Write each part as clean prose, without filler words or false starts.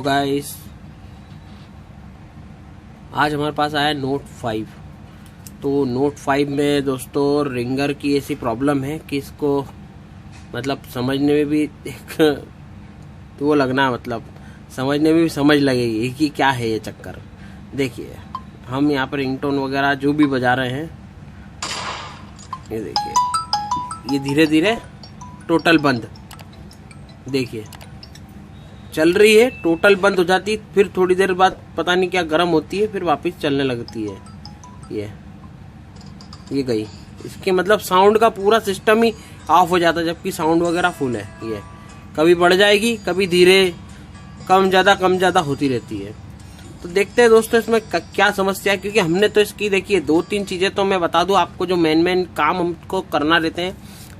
Guys, आज हमारे पास आया नोट 5। तो नोट 5 में दोस्तों रिंगर की ऐसी प्रॉब्लम है कि इसको मतलब समझने में भी एक तो वो लगना, मतलब समझने में भी समझ लगेगी कि क्या है ये चक्कर। देखिए, हम यहाँ पर रिंगटोन वगैरह जो भी बजा रहे हैं, ये देखिए, ये धीरे धीरे टोटल बंद। देखिए चल रही है, टोटल बंद हो जाती, फिर थोड़ी देर बाद पता नहीं क्या गर्म होती है, फिर वापस चलने लगती है। ये गई। इसके मतलब साउंड का पूरा सिस्टम ही ऑफ हो जाता है, जबकि साउंड वगैरह फुल है। ये कभी बढ़ जाएगी, कभी धीरे, कम ज़्यादा होती रहती है। तो देखते हैं दोस्तों इसमें क्या समस्या है, क्योंकि हमने तो इसकी देखिए 2-3 चीज़ें तो मैं बता दूं आपको, जो मेन काम हमको करना रहते हैं।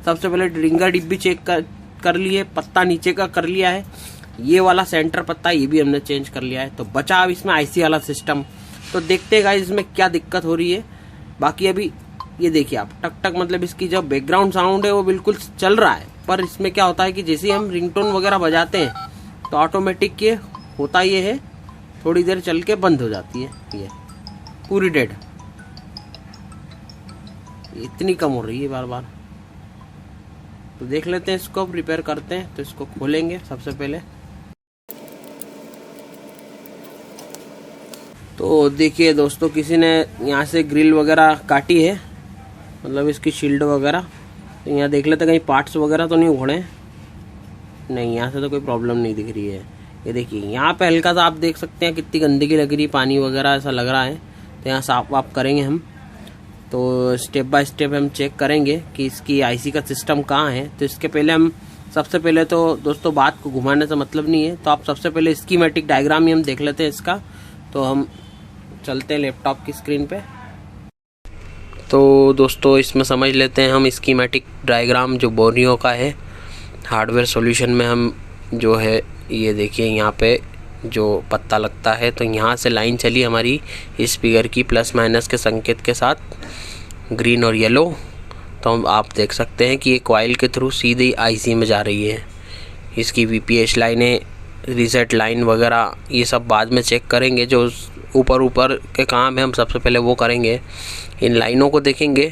सबसे पहले रिंगर डिब्बी चेक कर लिए, पत्ता नीचे का कर लिया है, ये वाला सेंटर पत्ता ये भी हमने चेंज कर लिया है। तो बचा अब इसमें आईसी वाला सिस्टम। तो देखते हैं गाइस इसमें क्या दिक्कत हो रही है। बाकी अभी ये देखिए आप, टक टक मतलब इसकी जो बैकग्राउंड साउंड है वो बिल्कुल चल रहा है, पर इसमें क्या होता है कि जैसे हम रिंगटोन वगैरह बजाते हैं तो ऑटोमेटिक ये होता ये है, थोड़ी देर चल के बंद हो जाती है, ये पूरी डेड। इतनी कम हो रही है बार बार। तो देख लेते हैं इसको, रिपेयर करते हैं। तो इसको खोलेंगे सबसे पहले। तो देखिए दोस्तों, किसी ने यहाँ से ग्रिल वगैरह काटी है, मतलब इसकी शील्ड वगैरह। तो यहाँ देख लेते कहीं पार्ट्स वगैरह तो नहीं उखड़े। नहीं, यहाँ से तो कोई प्रॉब्लम नहीं दिख रही है। ये देखिए यहाँ पे हल्का सा आप देख सकते हैं कितनी गंदगी लग रही है, पानी वगैरह ऐसा लग रहा है। तो यहाँ साफ वाफ करेंगे हम। तो स्टेप बाय स्टेप हम चेक करेंगे कि इसकी आईसी का सिस्टम कहाँ है। तो इसके पहले हम सबसे पहले तो दोस्तों बात को घुमाने से मतलब नहीं है, तो आप सबसे पहले स्कीमेटिक डायग्राम ही हम देख लेते हैं इसका। तो हम चलते हैं लैपटॉप की स्क्रीन पे। तो दोस्तों इसमें समझ लेते हैं हम स्कीमेटिक डायग्राम जो बोर्नियो का है। हार्डवेयर सॉल्यूशन में हम जो है, ये देखिए यहाँ पे जो पत्ता लगता है, तो यहाँ से लाइन चली हमारी स्पीकर की प्लस माइनस के संकेत के साथ, ग्रीन और येलो। तो हम आप देख सकते हैं कि ये कॉइल के थ्रू सीधी आईसी में जा रही है। इसकी वीपीएच लाइनें, रीसेट लाइन वगैरह ये सब बाद में चेक करेंगे। जो ऊपर के काम है हम सबसे पहले वो करेंगे। इन लाइनों को देखेंगे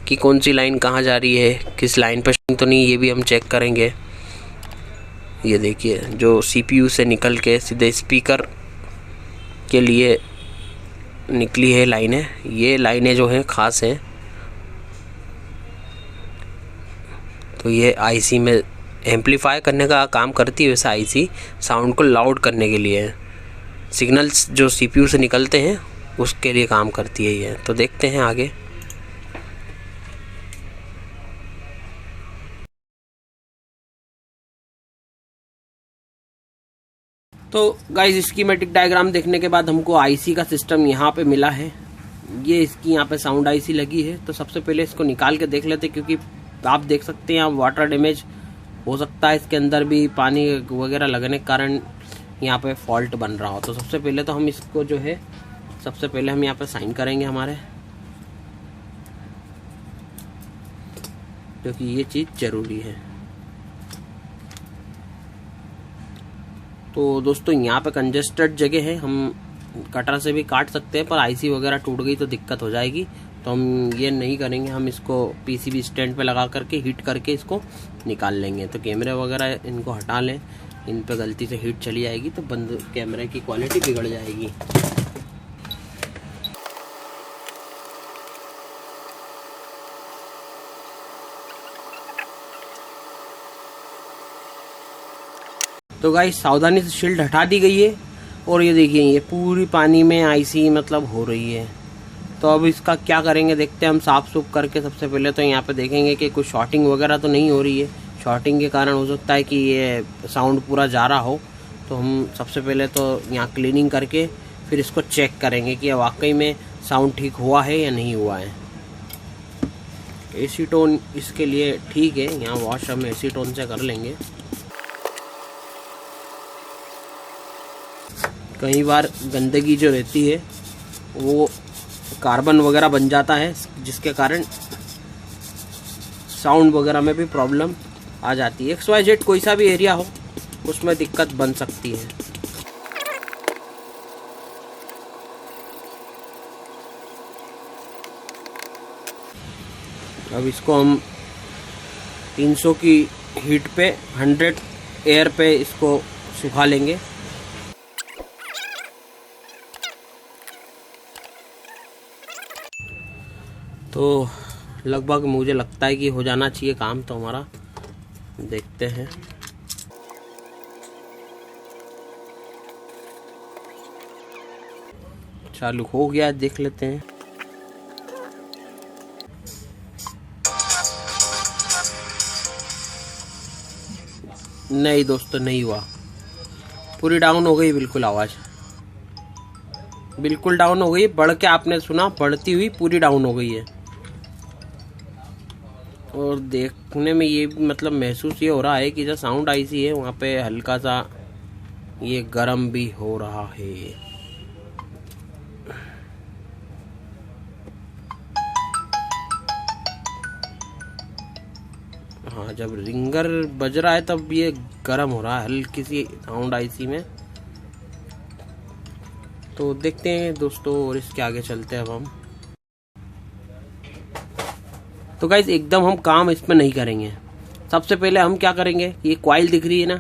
कि कौन सी लाइन कहाँ जा रही है, किस लाइन पर तो नहीं, ये भी हम चेक करेंगे। ये देखिए जो सीपीयू से निकल के सीधे स्पीकर के लिए निकली है लाइनें, ये लाइनें जो हैं ख़ास हैं। तो ये आईसी में एम्पलीफाई करने का काम करती है, वैसे आईसी साउंड को लाउड करने के लिए है। सिग्नल्स जो सीपीयू से निकलते हैं उसके लिए काम करती है ये। तो देखते हैं आगे। तो गाइस स्कीमेटिक डायग्राम देखने के बाद हमको आईसी का सिस्टम यहाँ पे मिला है। ये इसकी यहाँ पे साउंड आईसी लगी है। तो सबसे पहले इसको निकाल के देख लेते, क्योंकि आप देख सकते हैं यहाँ वाटर डैमेज हो सकता है, इसके अंदर भी पानी वगैरह लगने के कारण यहाँ पे फॉल्ट बन रहा हो। तो सबसे पहले तो हम इसको जो है, सबसे पहले हम यहाँ पे साइन करेंगे हमारे, क्योंकि ये चीज़ जरूरी है। तो दोस्तों यहाँ पे कंजेस्टेड जगह है, हम कटर से भी काट सकते हैं, पर आईसी वगैरह टूट गई तो दिक्कत हो जाएगी। तो हम ये नहीं करेंगे, हम इसको पीसीबी स्टैंड पे लगा करके हीट करके इसको निकाल लेंगे। तो कैमरे वगैरह इनको हटा लें, इन पे गलती से हीट चली जाएगी तो बंद कैमरे की क्वालिटी बिगड़ जाएगी। तो गाइस सावधानी से शील्ड हटा दी गई है, और ये देखिए ये पूरी पानी में आईसी मतलब हो रही है। तो अब इसका क्या करेंगे देखते हैं हम, साफ सूफ करके। सबसे पहले तो यहाँ पे देखेंगे कि कुछ शॉर्टिंग वगैरह तो नहीं हो रही है। शॉर्टिंग के कारण हो सकता है कि ये साउंड पूरा जा रहा हो। तो हम सबसे पहले तो यहाँ क्लीनिंग करके फिर इसको चेक करेंगे कि वाकई में साउंड ठीक हुआ है या नहीं हुआ है। एसी टोन इसके लिए ठीक है, यहाँ वॉश हम एसी टोन से कर लेंगे। कई बार गंदगी जो रहती है वो कार्बन वगैरह बन जाता है, जिसके कारण साउंड वगैरह में भी प्रॉब्लम आ जाती है। XYZ कोई सा भी एरिया हो उसमें दिक्कत बन सकती है। अब इसको हम 300 की हीट पे 100 एयर पे इसको सुखा लेंगे। तो लगभग मुझे लगता है कि हो जाना चाहिए काम तो हमारा, देखते हैं। चालू हो गया, देख लेते हैं। नहीं दोस्तों, नहीं हुआ, पूरी डाउन हो गई बिल्कुल, आवाज़ बिल्कुल डाउन हो गई। बढ़ के आपने सुना, बढ़ती हुई पूरी डाउन हो गई है। और देखने में ये मतलब महसूस ये हो रहा है कि जो साउंड आईसी है वहाँ पे हल्का सा ये गर्म भी हो रहा है। हाँ, जब रिंगर बज रहा है तब ये गर्म हो रहा है हल्की सी साउंड आईसी में। तो देखते हैं दोस्तों, और इसके आगे चलते हैं अब हम। तो गाइस एकदम हम काम इसमें नहीं करेंगे। सबसे पहले हम क्या करेंगे, ये कॉइल दिख रही है ना,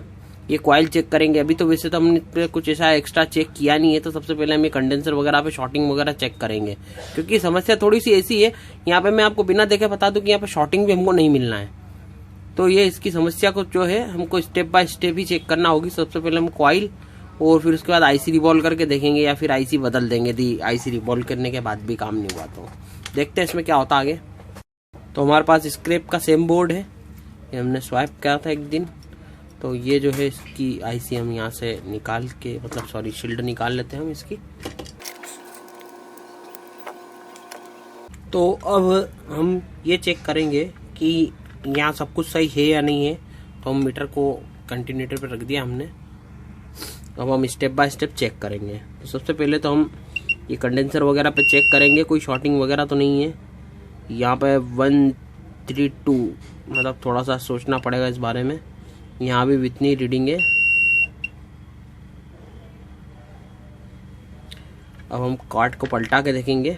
ये कॉइल चेक करेंगे। अभी तो वैसे तो हमने कुछ ऐसा एक्स्ट्रा चेक किया नहीं है, तो सबसे पहले हम ये कंडेंसर वगैरह पे शॉर्टिंग वगैरह चेक करेंगे। क्योंकि समस्या थोड़ी सी ऐसी है, यहाँ पे मैं आपको बिना देखे बता दूं कि यहाँ पे शॉर्टिंग भी हमको नहीं मिलना है। तो ये इसकी समस्या को जो है हमको स्टेप बाय स्टेप ही चेक करना होगी। सबसे पहले हम कॉइल और फिर उसके बाद आईसी रिवॉल्व करके देखेंगे, या फिर आईसी बदल देंगे यदि आईसी रिवॉल्व करने के बाद भी काम नहीं हुआ तो। देखते हैं इसमें क्या होता आगे। तो हमारे पास स्क्रैप का सेम बोर्ड है, ये हमने स्वैप किया था एक दिन। तो ये जो है इसकी आईसी हम यहाँ से निकाल के, मतलब सॉरी शील्ड निकाल लेते हैं हम इसकी। तो अब हम ये चेक करेंगे कि यहाँ सब कुछ सही है या नहीं है। तो हम मीटर को कंटिन्यूटर पे रख दिया हमने। अब हम स्टेप बाय स्टेप चेक करेंगे। तो सबसे पहले तो हम ये कंडेंसर वगैरह पे चेक करेंगे, कोई शॉर्टिंग वगैरह तो नहीं है। यहाँ पे 132, मतलब थोड़ा सा सोचना पड़ेगा इस बारे में। यहाँ भी इतनी रीडिंग है। अब हम कार्ड को पलटा के देखेंगे।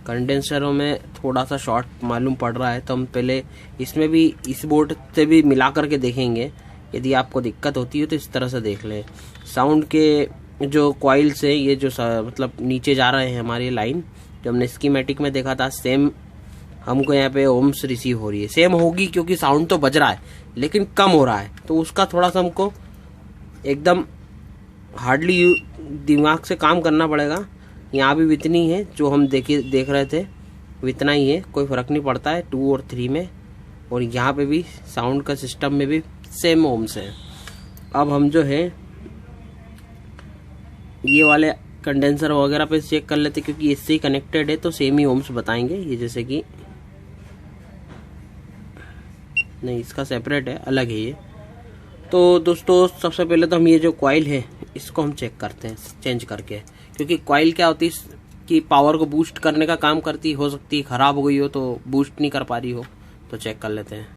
कंडेंसरों में थोड़ा सा शॉर्ट मालूम पड़ रहा है, तो हम पहले इसमें भी इस बोर्ड से भी मिला करके देखेंगे। यदि आपको दिक्कत होती है तो इस तरह से देख लें। साउंड के जो कॉइल से ये जो मतलब नीचे जा रहे हैं हमारी लाइन, जो हमने स्कीमेटिक में देखा था, सेम हमको यहाँ पे ओम्स रिसीव हो रही है। सेम होगी क्योंकि साउंड तो बज रहा है लेकिन कम हो रहा है, तो उसका थोड़ा सा हमको एकदम हार्डली दिमाग से काम करना पड़ेगा। यहाँ भी इतनी है जो हम देख रहे थे, इतना ही है, कोई फर्क नहीं पड़ता है 2 और 3 में। और यहाँ पे भी साउंड का सिस्टम में भी सेम ओम्स है। अब हम जो है ये वाले कंडेंसर वगैरह पे चेक कर लेते, क्योंकि इससे ही कनेक्टेड है तो सेम ही ओम्स बताएंगे। ये जैसे कि नहीं, इसका सेपरेट है, अलग है ये। तो दोस्तों सबसे पहले तो हम ये जो कॉइल है इसको हम चेक करते हैं चेंज करके, क्योंकि कॉइल क्या होती है कि पावर को बूस्ट करने का काम करती, हो सकती है खराब हो गई हो तो बूस्ट नहीं कर पा रही हो। तो चेक कर लेते हैं।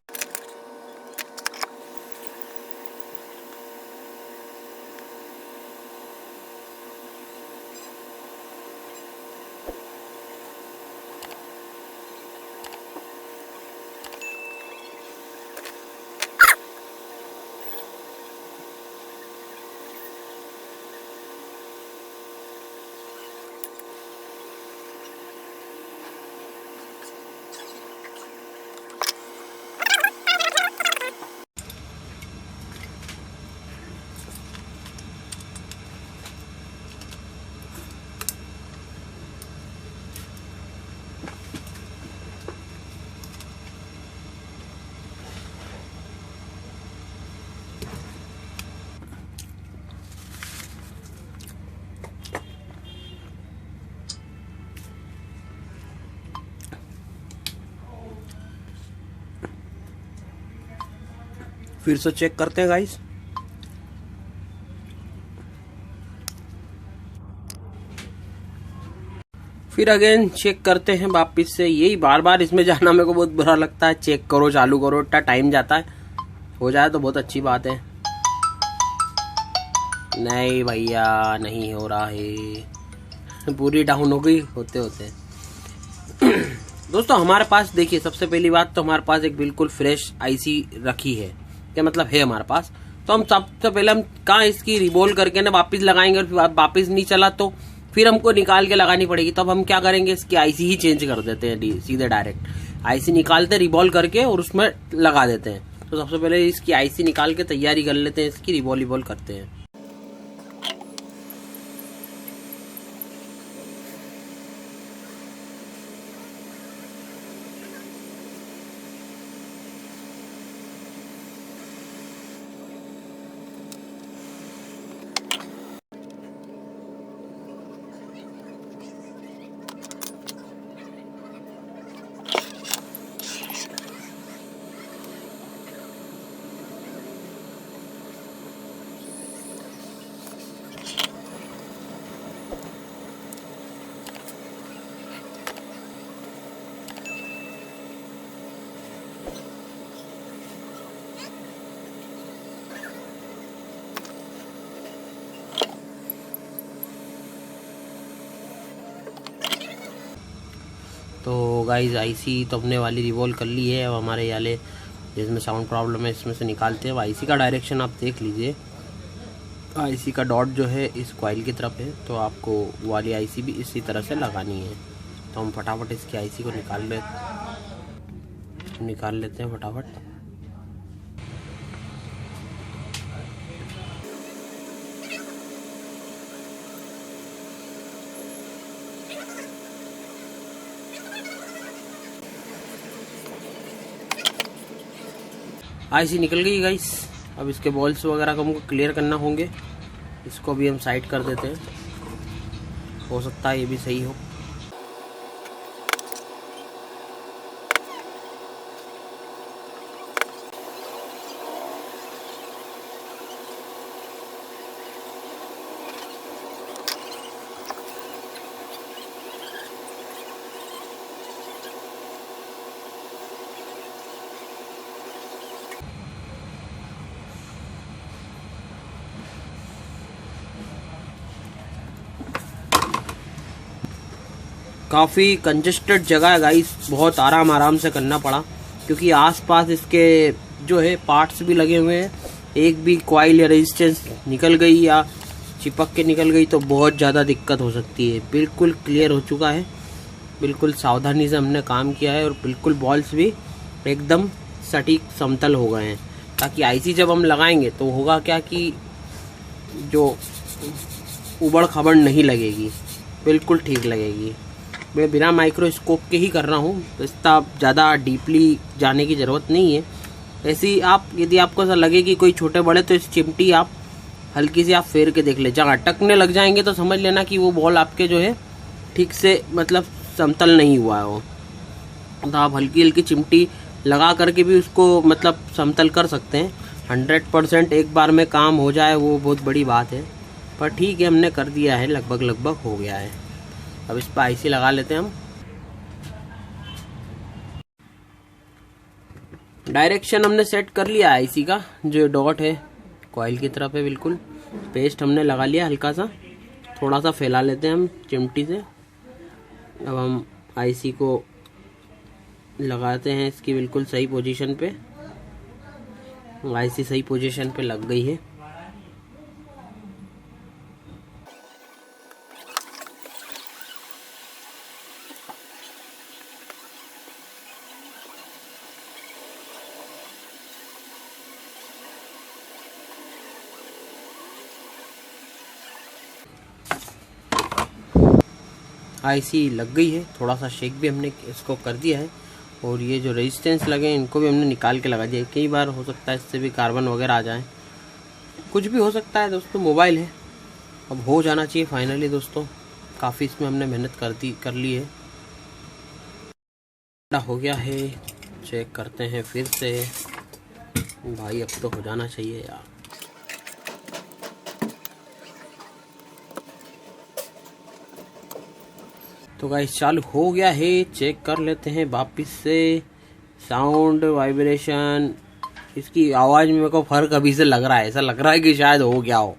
फिर से चेक करते हैं गाइस। फिर अगेन चेक करते हैं वापिस से। यही बार बार इसमें जाना मेरे को बहुत बुरा लगता है। चेक करो, चालू करो, इतना टाइम जाता है। हो जाए तो बहुत अच्छी बात है। नहीं भैया, नहीं हो रहा है, पूरी डाउन हो गई होते होते। दोस्तों हमारे पास देखिए, सबसे पहली बात तो हमारे पास एक बिल्कुल फ्रेश आईसी रखी है। क्या मतलब है हमारे पास, तो हम सबसे पहले हम कहाँ इसकी रिबोल करके ना वापस लगाएंगे, और फिर वापस नहीं चला तो फिर हमको निकाल के लगानी पड़ेगी। तब हम क्या करेंगे, इसकी आईसी ही चेंज कर देते हैं, सीधे डायरेक्ट आईसी निकालते रिबॉल करके और उसमें लगा देते हैं। तो सबसे पहले इसकी आईसी निकाल के तैयारी कर लेते हैं, इसकी रिबॉल करते हैं। तो गाइज आईसी तो हमने वाली रिवॉल्व कर ली है। अब हमारे वाले जिसमें साउंड प्रॉब्लम है इसमें से निकालते हैं। अब आईसी का डायरेक्शन आप देख लीजिए, आईसी का डॉट जो है इस कॉइल की तरफ है, तो आपको वाली आईसी भी इसी तरह से लगानी है। तो हम फटाफट इसकी आईसी को निकाल लेते हैं फटाफट। आईसी निकल गई गाइस। अब इसके बॉल्स वगैरह को हमको क्लियर करना होंगे, इसको भी हम साइड कर देते हैं, हो सकता है ये भी सही हो। काफ़ी कंजेस्टेड जगह है गाइस, बहुत आराम से करना पड़ा, क्योंकि आसपास इसके जो है पार्ट्स भी लगे हुए हैं। एक भी कॉइल या रेजिस्टेंस निकल गई या चिपक के निकल गई तो बहुत ज़्यादा दिक्कत हो सकती है। बिल्कुल क्लियर हो चुका है, बिल्कुल सावधानी से हमने काम किया है, और बिल्कुल बॉल्स भी एकदम सटीक समतल हो गए हैं, ताकि आईसी जब हम लगाएंगे तो होगा क्या कि जो उबड़ खबड़ नहीं लगेगी, बिल्कुल ठीक लगेगी। मैं बिना माइक्रोस्कोप के ही कर रहा हूँ, तो इसका ज़्यादा डीपली जाने की ज़रूरत नहीं है। ऐसे ही आप, यदि आपको ऐसा लगे कि कोई छोटे बड़े, तो इस चिमटी आप हल्की सी आप फेर के देख ले, जहाँ अटकने लग जाएंगे तो समझ लेना कि वो बॉल आपके जो है ठीक से मतलब समतल नहीं हुआ है वो। तो आप हल्की हल्की चिमटी लगा करके भी उसको मतलब समतल कर सकते हैं। 100% एक बार में काम हो जाए वो बहुत बड़ी बात है, पर ठीक है हमने कर दिया है, लगभग हो गया है। अब इस पर आईसी लगा लेते हैं हम। डायरेक्शन हमने सेट कर लिया आईसी का, जो डॉट है कॉइल की तरफ है, बिल्कुल पेस्ट हमने लगा लिया, हल्का सा थोड़ा सा फैला लेते हैं हम चिमटी से। अब हम आईसी को लगाते हैं इसकी बिल्कुल सही पोजीशन पे। आईसी सही पोजीशन पे लग गई है। आईसी लग गई है, थोड़ा सा शेक भी हमने इसको कर दिया है, और ये जो रेजिस्टेंस लगे हैं इनको भी हमने निकाल के लगा दिया। कई बार हो सकता है इससे भी कार्बन वगैरह आ जाए, कुछ भी हो सकता है दोस्तों, मोबाइल है। अब हो जाना चाहिए फाइनली दोस्तों, काफ़ी इसमें हमने मेहनत कर ली है। हो गया है, चेक करते हैं फिर से। भाई अब तो हो जाना चाहिए यार। तो गाइस चालू हो गया है, चेक कर लेते हैं वापिस से। साउंड, वाइब्रेशन, इसकी आवाज़ में मेरे को फ़र्क अभी से लग रहा है, ऐसा लग रहा है कि शायद हो गया हो।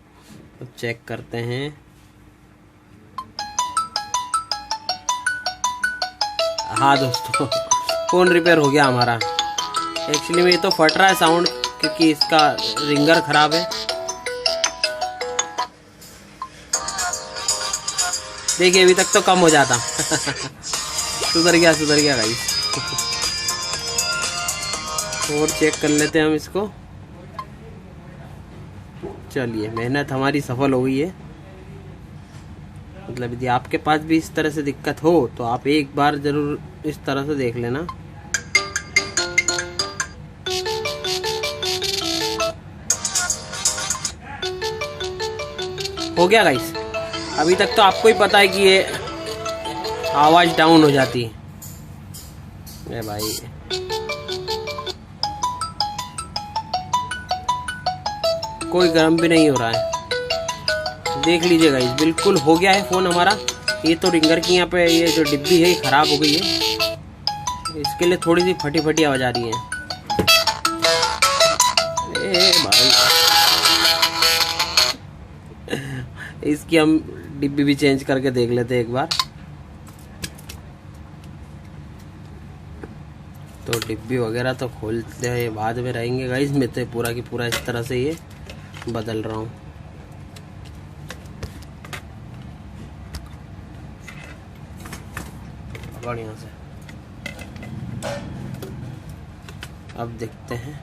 अब चेक करते हैं। हाँ दोस्तों, फ़ोन रिपेयर हो गया हमारा। एक्चुअली में ये तो फट रहा है साउंड, क्योंकि इसका रिंगर ख़राब है। देखिए अभी तक तो कम हो जाता। सुधर गया गाइस। और चेक कर लेते हैं हम इसको। चलिए, मेहनत हमारी सफल हो गई है। मतलब यदि आपके पास भी इस तरह से दिक्कत हो तो आप एक बार जरूर इस तरह से देख लेना। हो गया गाइस। अभी तक तो आपको ही पता है कि ये आवाज डाउन हो जाती है भाई। कोई गर्म भी नहीं हो रहा है, देख लीजिए गाइस। बिल्कुल हो गया है फ़ोन हमारा। ये तो रिंगर की यहाँ पे ये जो डिब्बी है ख़राब हो गई है, इसके लिए थोड़ी सी फटी फटी आवाज आ रही है। ए भाई, इसकी हम डिब्बी भी चेंज करके देख लेते हैं एक बार। तो डिब्बी वगैरह तो खोलते हैं बाद में रहेंगे गाइस। मैं तो पूरा की पूरा इस तरह से ये बदल रहा हूँ। बढ़िया से अब देखते हैं।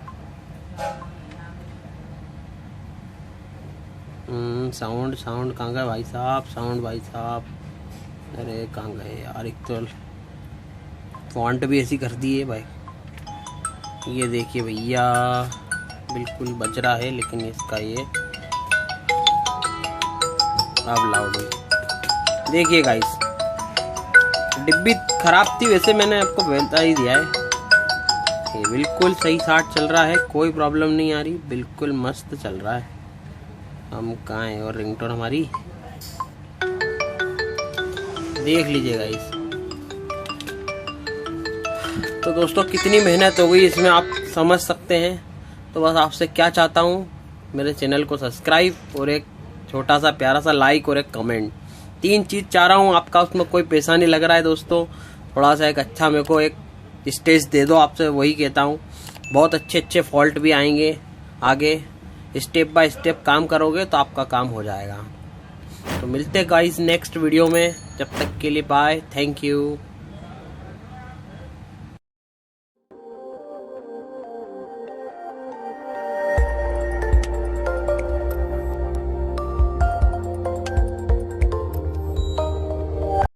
साउंड कहाँ गए भाई साहब? साउंड भाई साहब, अरे कहाँ गए यार? एक तो फॉन्ट भी ऐसी कर दी है भाई। ये देखिए भैया, बिल्कुल बज रहा है, लेकिन इसका ये अब लाउड है। देखिए गाइस, डिब्बी खराब थी, वैसे मैंने आपको बता ही दिया है। ये बिल्कुल सही साठ चल रहा है, कोई प्रॉब्लम नहीं आ रही, बिल्कुल मस्त चल रहा है। हम कहाँ हैं? और रिंगटोन हमारी देख लीजिए गाइस। तो दोस्तों कितनी मेहनत हो गई इसमें, आप समझ सकते हैं। तो बस आपसे क्या चाहता हूँ, मेरे चैनल को सब्सक्राइब और एक छोटा सा प्यारा सा लाइक और एक कमेंट। 3 चीज़ चाह रहा हूँ आपका, उसमें कोई पैसा नहीं लग रहा है दोस्तों। थोड़ा सा एक अच्छा मेरे को एक स्टेज दे दो, आपसे वही कहता हूँ। बहुत अच्छे फॉल्ट भी आएंगे आगे। स्टेप बाय स्टेप काम करोगे तो आपका काम हो जाएगा। तो मिलते हैं गाइस नेक्स्ट वीडियो में, जब तक के लिए बाय, थैंक यू।